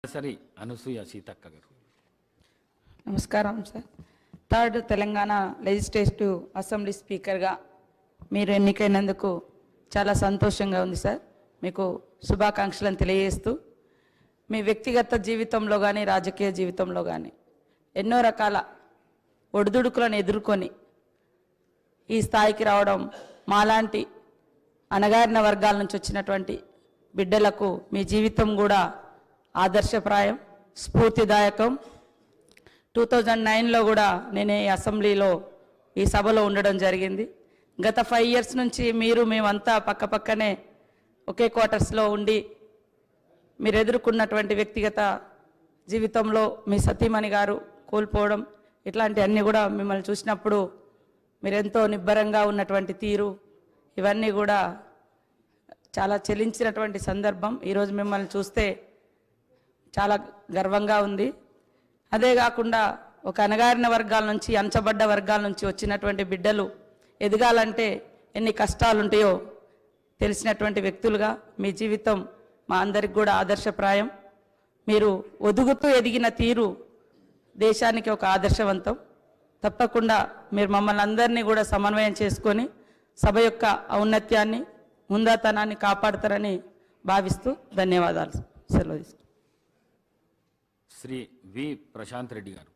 సరే అనసూయ సీతక్క గారు. నమస్కారం sir. Third Telangana legislative assembly స్పీకర్గా మీరు ఎన్నికైనందుకు చాలా సంతోషంగా ఉంది సార్. మీకు శుభాకాంక్షలను తెలియజేస్తూ మీ వ్యక్తిగత జీవితంలో కానీ రాజకీయ జీవితంలో కానీ ఎన్నో రకాల ఒడిదుడుకులను ఎదుర్కొని ఈ స్థాయికి రావడం మాలాంటి అణగారిన వర్గాల నుంచి వచ్చినటువంటి బిడ్డలకు మీ జీవితం కూడా ఆదర్శప్రాయం, స్ఫూర్తిదాయకం. 2009లో కూడా నేను ఈ అసెంబ్లీలో ఈ సభలో ఉండడం జరిగింది. గత 5 years నుంచి మేమంతా పక్కపక్కనే ఒకే క్వార్టర్స్లో ఉండి మీరు ఎదుర్కొన్నటువంటి వ్యక్తిగత జీవితంలో మీ సతీమణి గారు కోల్పోవడం ఇట్లాంటివన్నీ కూడా మిమ్మల్ని చూసినప్పుడు మీరెంతో నిబ్బరంగా ఉన్నటువంటి తీరు ఇవన్నీ కూడా చాలా చెలించినటువంటి సందర్భం. ఈరోజు మిమ్మల్ని చూస్తే చాలా గర్వంగా ఉంది. అదే కాకుండా ఒక అణగారిన వర్గాల నుంచి అంచబడ్డ వర్గాల నుంచి వచ్చినటువంటి బిడ్డలు ఎదగాలంటే ఎన్ని కష్టాలు ఉంటాయో తెలిసినటువంటి వ్యక్తులుగా మీ జీవితం మా అందరికి కూడా ఆదర్శప్రాయం. మీరు ఒదుగుతూ ఎదిగిన తీరు దేశానికి ఒక ఆదర్శవంతం. తప్పకుండా మీరు మమ్మల్ని అందరినీ కూడా సమన్వయం చేసుకొని సభ యొక్క ఔన్నత్యాన్ని ముందాతనాన్ని కాపాడుతారని భావిస్తూ ధన్యవాదాలు. సెలవు. శ్రీ వి ప్రశాంత్ రెడ్డి గారు.